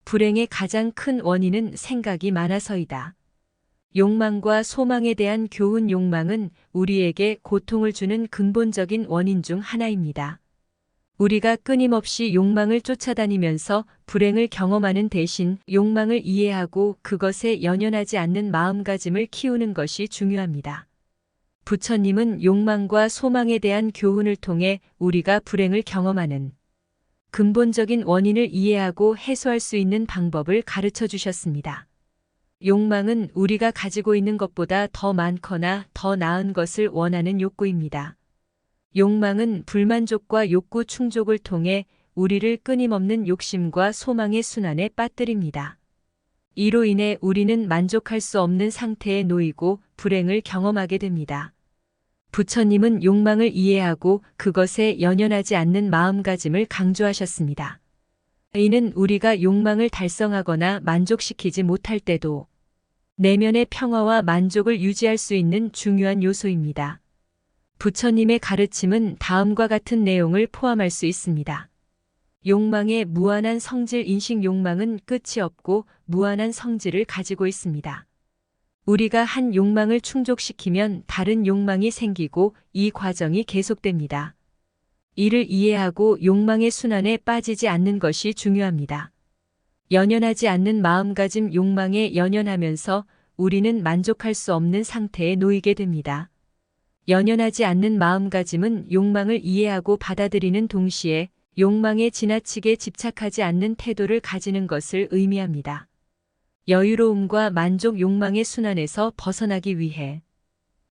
불행의 가장 큰 원인은 생각이 많아서이다. 욕망과 소망에 대한 교훈. 욕망은 우리에게 고통을 주는 근본적인 원인 중 하나입니다. 우리가 끊임없이 욕망을 쫓아다니면서 불행을 경험하는 대신 욕망을 이해하고 그것에 연연하지 않는 마음가짐을 키우는 것이 중요합니다. 부처님은 욕망과 소망에 대한 교훈을 통해 우리가 불행을 경험하는 근본적인 원인을 이해하고 해소할 수 있는 방법을 가르쳐 주셨습니다. 욕망은 우리가 가지고 있는 것보다 더 많거나 더 나은 것을 원하는 욕구입니다. 욕망은 불만족과 욕구 충족을 통해 우리를 끊임없는 욕심과 소망의 순환에 빠뜨립니다. 이로 인해 우리는 만족할 수 없는 상태에 놓이고 불행을 경험하게 됩니다. 부처님은 욕망을 이해하고 그것에 연연하지 않는 마음가짐을 강조하셨습니다. 이는 우리가 욕망을 달성하거나 만족시키지 못할 때도 내면의 평화와 만족을 유지할 수 있는 중요한 요소입니다. 부처님의 가르침은 다음과 같은 내용을 포함할 수 있습니다. 욕망의 무한한 성질. 인식. 욕망은 끝이 없고 무한한 성질을 가지고 있습니다. 우리가 한 욕망을 충족시키면 다른 욕망이 생기고 이 과정이 계속됩니다. 이를 이해하고 욕망의 순환에 빠지지 않는 것이 중요합니다. 연연하지 않는 마음가짐. 욕망에 연연하면서 우리는 만족할 수 없는 상태에 놓이게 됩니다. 연연하지 않는 마음가짐은 욕망을 이해하고 받아들이는 동시에 욕망에 지나치게 집착하지 않는 태도를 가지는 것을 의미합니다. 여유로움과 만족. 욕망의 순환에서 벗어나기 위해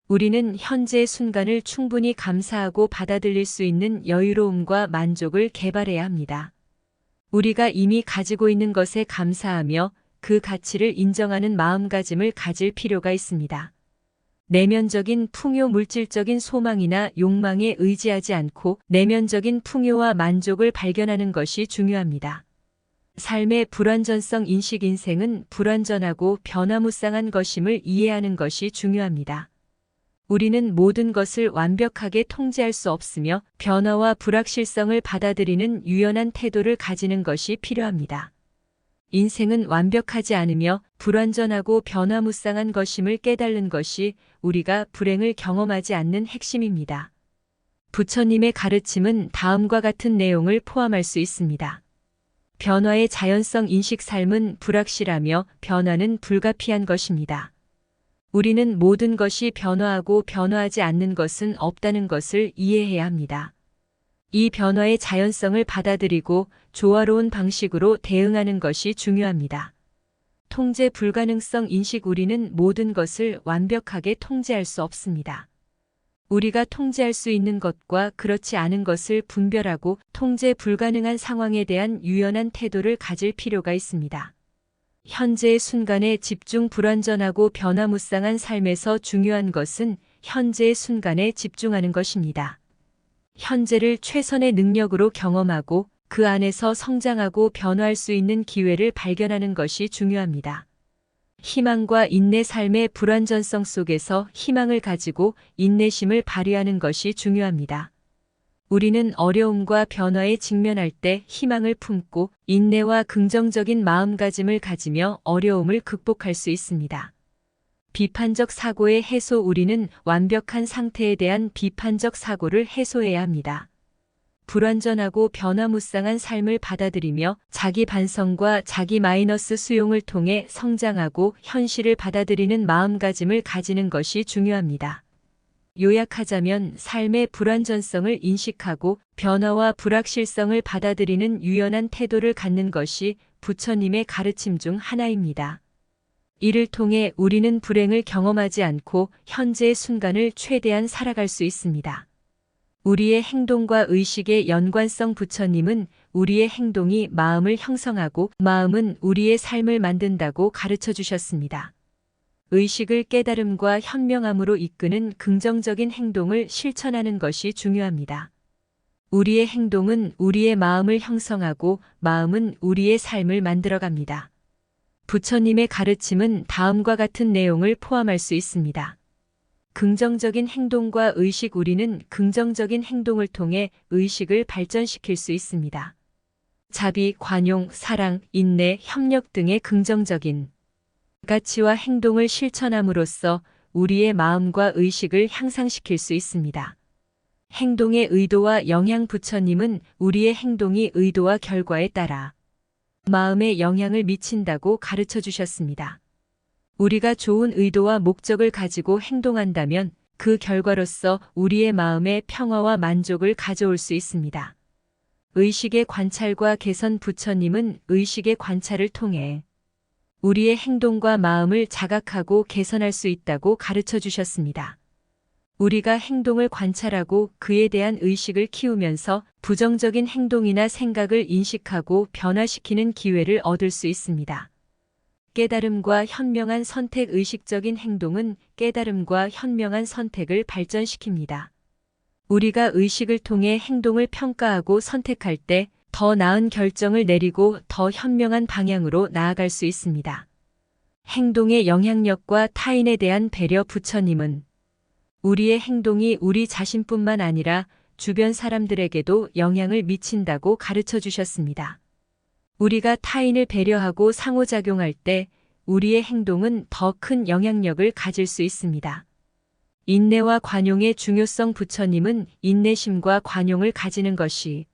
우리는 현재의 순간을 충분히 감사하고 받아들일 수 있는 여유로움과 만족을 개발해야 합니다. 우리가 이미 가지고 있는 것에 감사하며 그 가치를 인정하는 마음가짐을 가질 필요가 있습니다. 내면적인 풍요. 물질적인 소망이나 욕망에 의지하지 않고 내면적인 풍요와 만족을 발견하는 것이 중요합니다. 삶의 불완전성. 인식. 인생은 불완전하고 변화무쌍한 것임을 이해하는 것이 중요합니다. 우리는 모든 것을 완벽하게 통제할 수 없으며 변화와 불확실성을 받아들이는 유연한 태도를 가지는 것이 필요합니다. 인생은 완벽하지 않으며 불완전하고 변화무쌍한 것임을 깨달는 것이 우리가 불행을 경험하지 않는 핵심입니다. 부처님의 가르침은 다음과 같은 내용을 포함할 수 있습니다. 변화의 자연성. 인식. 삶은 불확실하며 변화는 불가피한 것입니다. 우리는 모든 것이 변화하고 변화하지 않는 것은 없다는 것을 이해해야 합니다. 이 변화의 자연성을 받아들이고 조화로운 방식으로 대응하는 것이 중요합니다. 통제 불가능성. 인식. 우리는 모든 것을 완벽하게 통제할 수 없습니다. 우리가 통제할 수 있는 것과 그렇지 않은 것을 분별하고 통제 불가능한 상황에 대한 유연한 태도를 가질 필요가 있습니다. 현재의 순간에 집중. 불완전하고 변화무쌍한 삶에서 중요한 것은 현재의 순간에 집중하는 것입니다. 현재를 최선의 능력으로 경험하고 그 안에서 성장하고 변화할 수 있는 기회를 발견하는 것이 중요합니다. 희망과 인내. 삶의 불완전성 속에서 희망을 가지고 인내심을 발휘하는 것이 중요합니다. 우리는 어려움과 변화에 직면할 때 희망을 품고 인내와 긍정적인 마음가짐을 가지며 어려움을 극복할 수 있습니다. 비판적 사고의 해소. 우리는 완벽한 상태에 대한 비판적 사고를 해소해야 합니다. 불완전하고 변화무쌍한 삶을 받아들이며 자기 반성과 자기 마이너스 수용을 통해 성장하고 현실을 받아들이는 마음가짐을 가지는 것이 중요합니다. 요약하자면 삶의 불완전성을 인식하고 변화와 불확실성을 받아들이는 유연한 태도를 갖는 것이 부처님의 가르침 중 하나입니다. 이를 통해 우리는 불행을 경험하지 않고 현재의 순간을 최대한 살아갈 수 있습니다. 우리의 행동과 의식의 연관성. 부처님은 우리의 행동이 마음을 형성하고 마음은 우리의 삶을 만든다고 가르쳐 주셨습니다. 의식을 깨달음과 현명함으로 이끄는 긍정적인 행동을 실천하는 것이 중요합니다. 우리의 행동은 우리의 마음을 형성하고 마음은 우리의 삶을 만들어갑니다. 부처님의 가르침은 다음과 같은 내용을 포함할 수 있습니다. 긍정적인 행동과 의식. 우리는 긍정적인 행동을 통해 의식을 발전시킬 수 있습니다. 자비, 관용, 사랑, 인내, 협력 등의 긍정적인 가치와 행동을 실천함으로써 우리의 마음과 의식을 향상시킬 수 있습니다. 행동의 의도와 영향. 부처님은 우리의 행동이 의도와 결과에 따라 마음에 영향을 미친다고 가르쳐 주셨습니다. 우리가 좋은 의도와 목적을 가지고 행동한다면 그 결과로서 우리의 마음에 평화와 만족을 가져올 수 있습니다. 의식의 관찰과 개선. 부처님은 의식의 관찰을 통해 우리의 행동과 마음을 자각하고 개선할 수 있다고 가르쳐 주셨습니다. 우리가 행동을 관찰하고 그에 대한 의식을 키우면서 부정적인 행동이나 생각을 인식하고 변화시키는 기회를 얻을 수 있습니다. 깨달음과 현명한 선택. 의식적인 행동은 깨달음과 현명한 선택을 발전시킵니다. 우리가 의식을 통해 행동을 평가하고 선택할 때 더 나은 결정을 내리고 더 현명한 방향으로 나아갈 수 있습니다. 행동의 영향력과 타인에 대한 배려. 부처님은 우리의 행동이 우리 자신뿐만 아니라 주변 사람들에게도 영향을 미친다고 가르쳐 주셨습니다. 우리가 타인을 배려하고 상호작용할 때 우리의 행동은 더 큰 영향력을 가질 수 있습니다. 인내와 관용의 중요성. 부처님은 인내심과 관용을 가지는 것이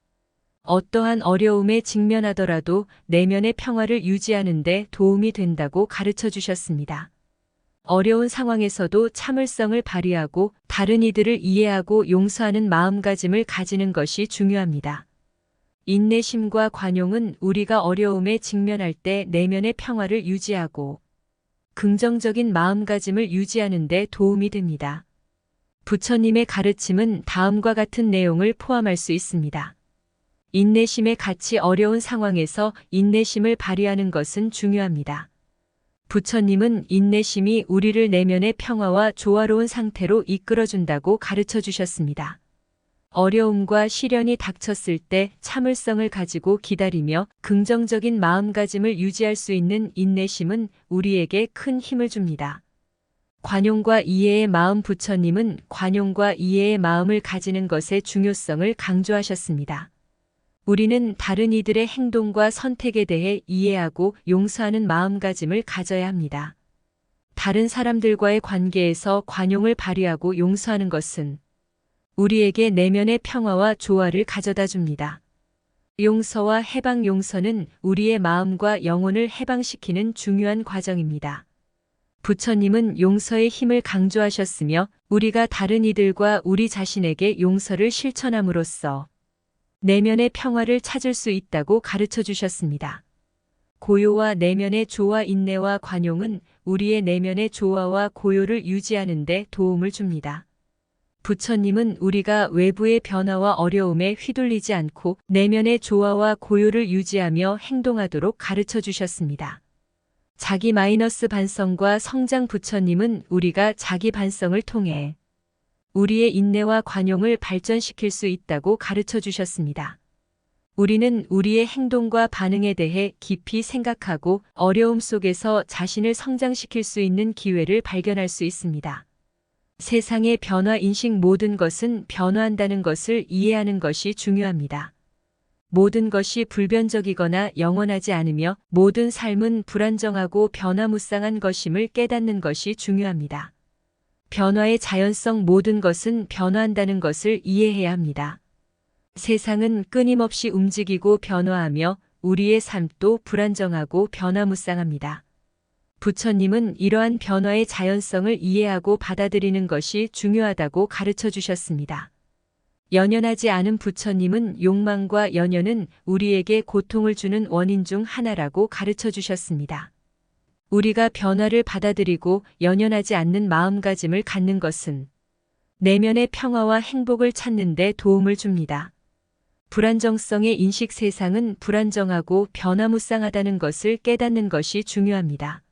어떠한 어려움에 직면하더라도 내면의 평화를 유지하는 데 도움이 된다고 가르쳐 주셨습니다. 어려운 상황에서도 참을성을 발휘하고 다른 이들을 이해하고 용서하는 마음가짐을 가지는 것이 중요합니다. 인내심과 관용은 우리가 어려움에 직면할 때 내면의 평화를 유지하고 긍정적인 마음가짐을 유지하는 데 도움이 됩니다. 부처님의 가르침은 다음과 같은 내용을 포함할 수 있습니다. 인내심의 가치. 어려운 상황에서 인내심을 발휘하는 것은 중요합니다. 부처님은 인내심이 우리를 내면의 평화와 조화로운 상태로 이끌어준다고 가르쳐 주셨습니다. 어려움과 시련이 닥쳤을 때 참을성을 가지고 기다리며 긍정적인 마음가짐을 유지할 수 있는 인내심은 우리에게 큰 힘을 줍니다. 관용과 이해의 마음. 부처님은 관용과 이해의 마음을 가지는 것의 중요성을 강조하셨습니다. 우리는 다른 이들의 행동과 선택에 대해 이해하고 용서하는 마음가짐을 가져야 합니다. 다른 사람들과의 관계에서 관용을 발휘하고 용서하는 것은 우리에게 내면의 평화와 조화를 가져다 줍니다. 용서와 해방. 용서는 우리의 마음과 영혼을 해방시키는 중요한 과정입니다. 부처님은 용서의 힘을 강조하셨으며 우리가 다른 이들과 우리 자신에게 용서를 실천함으로써 내면의 평화를 찾을 수 있다고 가르쳐 주셨습니다. 고요와 내면의 조화. 인내와 관용은 우리의 내면의 조화와 고요를 유지하는 데 도움을 줍니다. 부처님은 우리가 외부의 변화와 어려움에 휘둘리지 않고 내면의 조화와 고요를 유지하며 행동하도록 가르쳐 주셨습니다. 자기 반성과 성장. 부처님은 우리가 자기 반성을 통해 우리의 인내와 관용을 발전시킬 수 있다고 가르쳐 주셨습니다. 우리는 우리의 행동과 반응에 대해 깊이 생각하고 어려움 속에서 자신을 성장시킬 수 있는 기회를 발견할 수 있습니다. 세상의 변화 인식. 모든 것은 변화한다는 것을 이해하는 것이 중요합니다. 모든 것이 불변적이거나 영원하지 않으며 모든 삶은 불안정하고 변화무쌍한 것임을 깨닫는 것이 중요합니다. 변화의 자연성. 모든 것은 변화한다는 것을 이해해야 합니다. 세상은 끊임없이 움직이고 변화하며 우리의 삶도 불안정하고 변화무쌍합니다. 부처님은 이러한 변화의 자연성을 이해하고 받아들이는 것이 중요하다고 가르쳐 주셨습니다. 연연하지 않은. 부처님은 욕망과 연연은 우리에게 고통을 주는 원인 중 하나라고 가르쳐 주셨습니다. 우리가 변화를 받아들이고 연연하지 않는 마음가짐을 갖는 것은 내면의 평화와 행복을 찾는 데 도움을 줍니다. 불안정성의 인식. 세상은 불안정하고 변화무쌍하다는 것을 깨닫는 것이 중요합니다.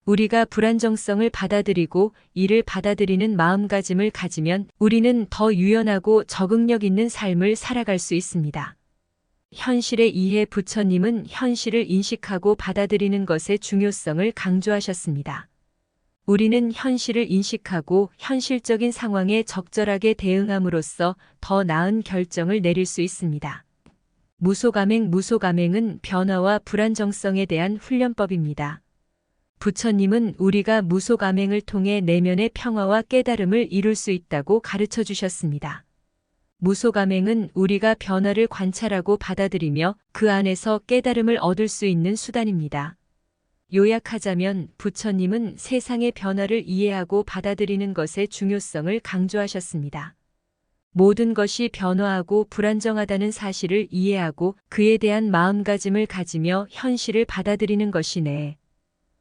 우리가 불안정성을 받아들이고 이를 받아들이는 마음가짐을 가지면 우리는 더 유연하고 적응력 있는 삶을 살아갈 수 있습니다. 현실의 이해. 부처님은 현실을 인식하고 받아들이는 것의 중요성을 강조하셨습니다. 우리는 현실을 인식하고 현실적인 상황에 적절하게 대응함으로써 더 나은 결정을 내릴 수 있습니다. 무소감행은 변화와 불안정성에 대한 훈련법입니다. 부처님은 우리가 무소감행을 통해 내면의 평화와 깨달음을 이룰 수 있다고 가르쳐 주셨습니다. 무소감행은 우리가 변화를 관찰하고 받아들이며 그 안에서 깨달음을 얻을 수 있는 수단입니다. 요약하자면 부처님은 세상의 변화를 이해하고 받아들이는 것의 중요성을 강조하셨습니다. 모든 것이 변화하고 불안정하다는 사실을 이해하고 그에 대한 마음가짐을 가지며 현실을 받아들이는 것이네.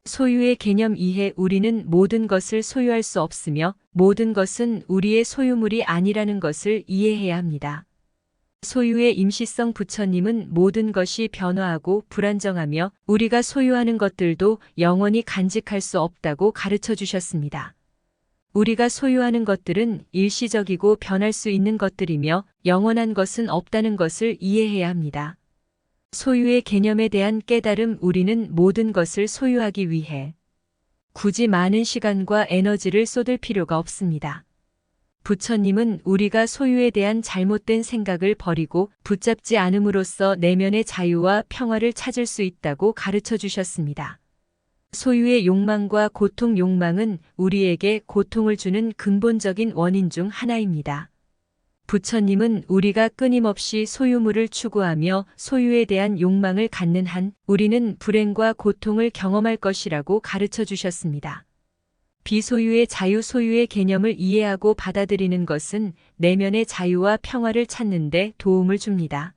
소유의 개념 이해 우리는 모든 것을 소유할 수 없으며 모든 것은 우리의 소유물이 아니라는 것을 이해해야 합니다. 소유의 임시성 부처님은 모든 것이 변화하고 불안정하며 우리가 소유하는 것들도 영원히 간직할 수 없다고 가르쳐 주셨습니다. 우리가 소유하는 것들은 일시적이고 변할 수 있는 것들이며 영원한 것은 없다는 것을 이해해야 합니다. 소유의 개념에 대한 깨달음 우리는 모든 것을 소유하기 위해 굳이 많은 시간과 에너지를 쏟을 필요가 없습니다. 부처님은 우리가 소유에 대한 잘못된 생각을 버리고 붙잡지 않음으로써 내면의 자유와 평화를 찾을 수 있다고 가르쳐 주셨습니다. 소유의 욕망과 고통 욕망은 우리에게 고통을 주는 근본적인 원인 중 하나입니다. 부처님은 우리가 끊임없이 소유물을 추구하며 소유에 대한 욕망을 갖는 한 우리는 불행과 고통을 경험할 것이라고 가르쳐 주셨습니다. 비소유의 자유 소유의 개념을 이해하고 받아들이는 것은 내면의 자유와 평화를 찾는 데 도움을 줍니다.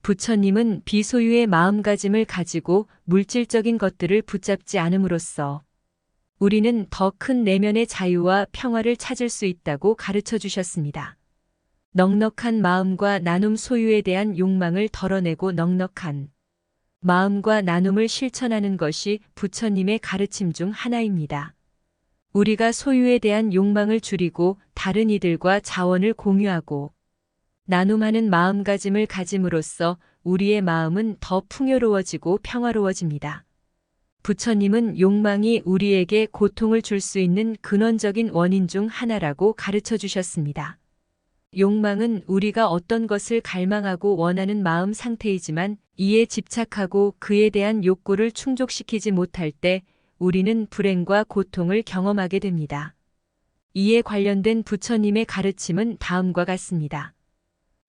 부처님은 비소유의 마음가짐을 가지고 물질적인 것들을 붙잡지 않음으로써 우리는 더 큰 내면의 자유와 평화를 찾을 수 있다고 가르쳐 주셨습니다. 넉넉한 마음과 나눔 소유에 대한 욕망을 덜어내고 넉넉한 마음과 나눔을 실천하는 것이 부처님의 가르침 중 하나입니다. 우리가 소유에 대한 욕망을 줄이고 다른 이들과 자원을 공유하고 나눔하는 마음가짐을 가짐으로써 우리의 마음은 더 풍요로워지고 평화로워집니다. 부처님은 욕망이 우리에게 고통을 줄 수 있는 근원적인 원인 중 하나라고 가르쳐 주셨습니다. 욕망은 우리가 어떤 것을 갈망하고 원하는 마음 상태이지만 이에 집착하고 그에 대한 욕구를 충족시키지 못할 때 우리는 불행과 고통을 경험하게 됩니다. 이에 관련된 부처님의 가르침은 다음과 같습니다.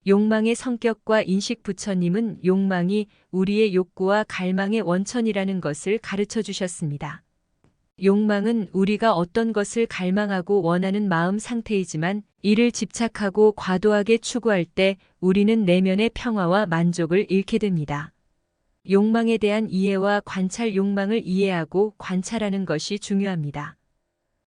욕망의 성격과 인식 부처님은 욕망이 우리의 욕구와 갈망의 원천이라는 것을 가르쳐 주셨습니다. 욕망은 우리가 어떤 것을 갈망하고 원하는 마음 상태이지만 이를 집착하고 과도하게 추구할 때 우리는 내면의 평화와 만족을 잃게 됩니다. 욕망에 대한 이해와 관찰 욕망을 이해하고 관찰하는 것이 중요합니다.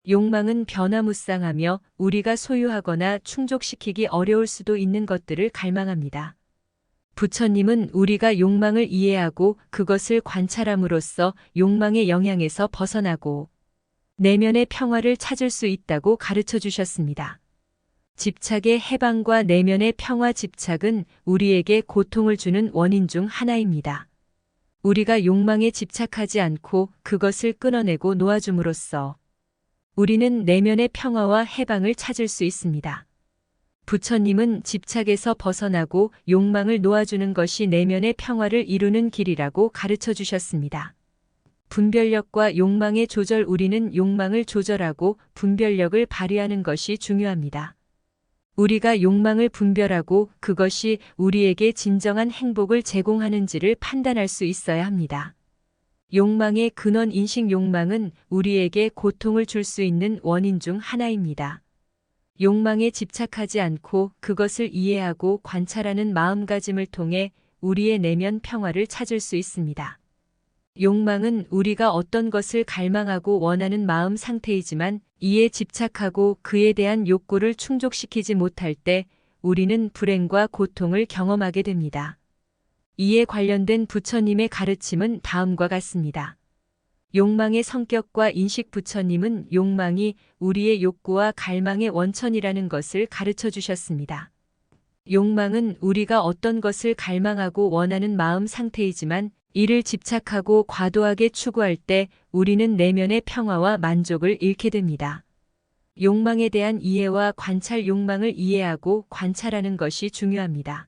욕망은 변화무쌍하며 우리가 소유하거나 충족시키기 어려울 수도 있는 것들을 갈망합니다. 부처님은 우리가 욕망을 이해하고 그것을 관찰함으로써 욕망의 영향에서 벗어나고 내면의 평화를 찾을 수 있다고 가르쳐 주셨습니다. 집착의 해방과 내면의 평화 집착은 우리에게 고통을 주는 원인 중 하나입니다. 우리가 욕망에 집착하지 않고 그것을 끊어내고 놓아줌으로써 우리는 내면의 평화와 해방을 찾을 수 있습니다. 부처님은 집착에서 벗어나고 욕망을 놓아주는 것이 내면의 평화를 이루는 길이라고 가르쳐 주셨습니다. 분별력과 욕망의 조절 우리는 욕망을 조절하고 분별력을 발휘하는 것이 중요합니다. 우리가 욕망을 분별하고 그것이 우리에게 진정한 행복을 제공하는지를 판단할 수 있어야 합니다. 욕망의 근원 인식 욕망은 우리에게 고통을 줄 수 있는 원인 중 하나입니다. 욕망에 집착하지 않고 그것을 이해하고 관찰하는 마음가짐을 통해 우리의 내면 평화를 찾을 수 있습니다. 욕망은 우리가 어떤 것을 갈망하고 원하는 마음 상태이지만 이에 집착하고 그에 대한 욕구를 충족시키지 못할 때 우리는 불행과 고통을 경험하게 됩니다. 이에 관련된 부처님의 가르침은 다음과 같습니다. 욕망의 성격과 인식 부처님은 욕망이 우리의 욕구와 갈망의 원천이라는 것을 가르쳐 주셨습니다. 욕망은 우리가 어떤 것을 갈망하고 원하는 마음 상태이지만 이를 집착하고 과도하게 추구할 때 우리는 내면의 평화와 만족을 잃게 됩니다. 욕망에 대한 이해와 관찰 욕망을 이해하고 관찰하는 것이 중요합니다.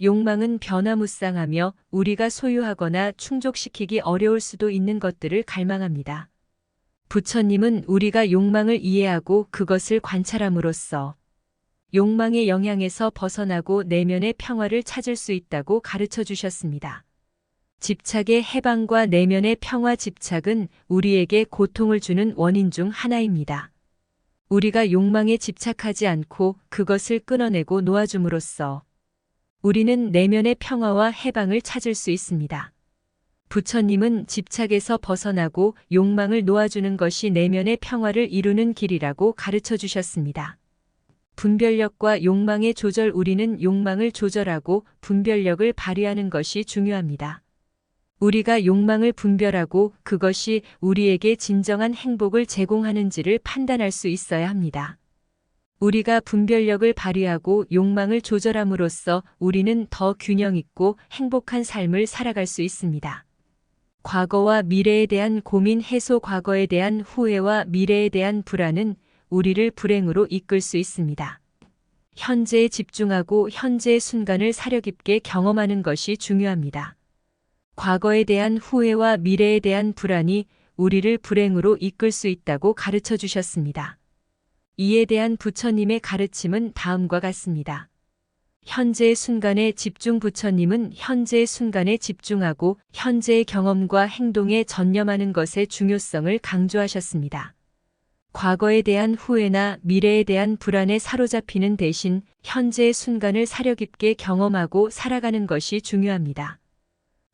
욕망은 변화무쌍하며 우리가 소유하거나 충족시키기 어려울 수도 있는 것들을 갈망합니다. 부처님은 우리가 욕망을 이해하고 그것을 관찰함으로써 욕망의 영향에서 벗어나고 내면의 평화를 찾을 수 있다고 가르쳐 주셨습니다. 집착의 해방과 내면의 평화. 집착은 우리에게 고통을 주는 원인 중 하나입니다. 우리가 욕망에 집착하지 않고 그것을 끊어내고 놓아줌으로써 우리는 내면의 평화와 해방을 찾을 수 있습니다. 부처님은 집착에서 벗어나고 욕망을 놓아주는 것이 내면의 평화를 이루는 길이라고 가르쳐 주셨습니다. 분별력과 욕망의 조절. 우리는 욕망을 조절하고 분별력을 발휘하는 것이 중요합니다. 우리가 욕망을 분별하고 그것이 우리에게 진정한 행복을 제공하는지를 판단할 수 있어야 합니다. 우리가 분별력을 발휘하고 욕망을 조절함으로써 우리는 더 균형 있고 행복한 삶을 살아갈 수 있습니다. 과거와 미래에 대한 고민 해소. 과거에 대한 후회와 미래에 대한 불안은 우리를 불행으로 이끌 수 있습니다. 현재에 집중하고 현재의 순간을 사려 깊게 경험하는 것이 중요합니다. 과거에 대한 후회와 미래에 대한 불안이 우리를 불행으로 이끌 수 있다고 가르쳐 주셨습니다. 이에 대한 부처님의 가르침은 다음과 같습니다. 현재의 순간에 집중. 부처님은 현재의 순간에 집중하고 현재의 경험과 행동에 전념하는 것의 중요성을 강조하셨습니다. 과거에 대한 후회나 미래에 대한 불안에 사로잡히는 대신 현재의 순간을 사려 깊게 경험하고 살아가는 것이 중요합니다.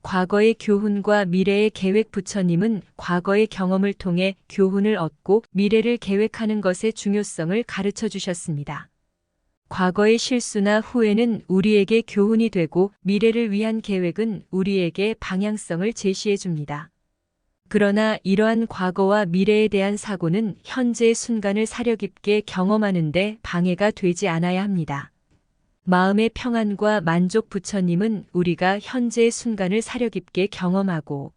과거의 교훈과 미래의 계획. 부처님은 과거의 경험을 통해 교훈을 얻고 미래를 계획하는 것의 중요성을 가르쳐 주셨습니다. 과거의 실수나 후회는 우리에게 교훈이 되고 미래를 위한 계획은 우리에게 방향성을 제시해 줍니다. 그러나 이러한 과거와 미래에 대한 사고는 현재의 순간을 사려 깊게 경험하는 데 방해가 되지 않아야 합니다. 마음의 평안과 만족. 부처님은 우리가 현재의 순간을 사려 깊게 경험하고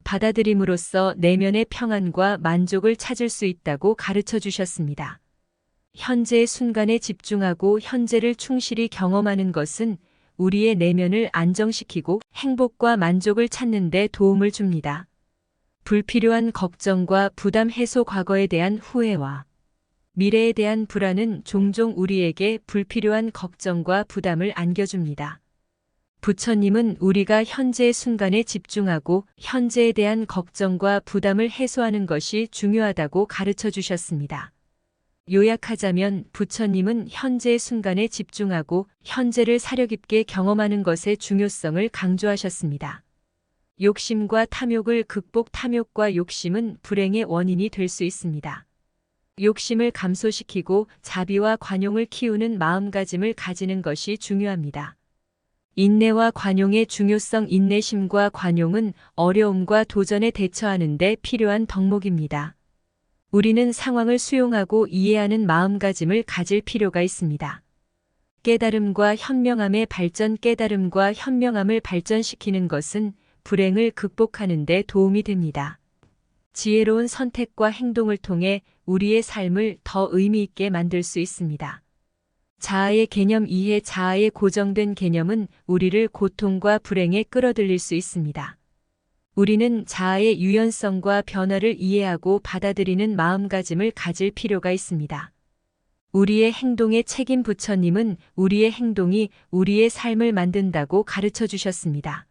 받아들임으로써 내면의 평안과 만족을 찾을 수 있다고 가르쳐 주셨습니다. 현재의 순간에 집중하고 현재를 충실히 경험하는 것은 우리의 내면을 안정시키고 행복과 만족을 찾는 데 도움을 줍니다. 불필요한 걱정과 부담 해소. 과거에 대한 후회와 미래에 대한 불안은 종종 우리에게 불필요한 걱정과 부담을 안겨줍니다. 부처님은 우리가 현재의 순간에 집중하고 현재에 대한 걱정과 부담을 해소하는 것이 중요하다고 가르쳐 주셨습니다. 요약하자면 부처님은 현재의 순간에 집중하고 현재를 사려 깊게 경험하는 것의 중요성을 강조하셨습니다. 욕심과 탐욕을 극복. 탐욕과 욕심은 불행의 원인이 될 수 있습니다. 욕심을 감소시키고 자비와 관용을 키우는 마음가짐을 가지는 것이 중요합니다. 인내와 관용의 중요성. 인내심과 관용은 어려움과 도전에 대처하는 데 필요한 덕목입니다. 우리는 상황을 수용하고 이해하는 마음가짐을 가질 필요가 있습니다. 깨달음과 현명함의 발전. 깨달음과 현명함을 발전시키는 것은 불행을 극복하는 데 도움이 됩니다. 지혜로운 선택과 행동을 통해 우리의 삶을 더 의미 있게 만들 수 있습니다. 자아의 개념 이해. 자아의 고정된 개념은 우리를 고통과 불행에 끌어들일 수 있습니다. 우리는 자아의 유연성과 변화를 이해하고 받아들이는 마음가짐을 가질 필요가 있습니다. 우리의 행동에 책임. 부처님은 우리의 행동이 우리의 삶을 만든다고 가르쳐 주셨습니다.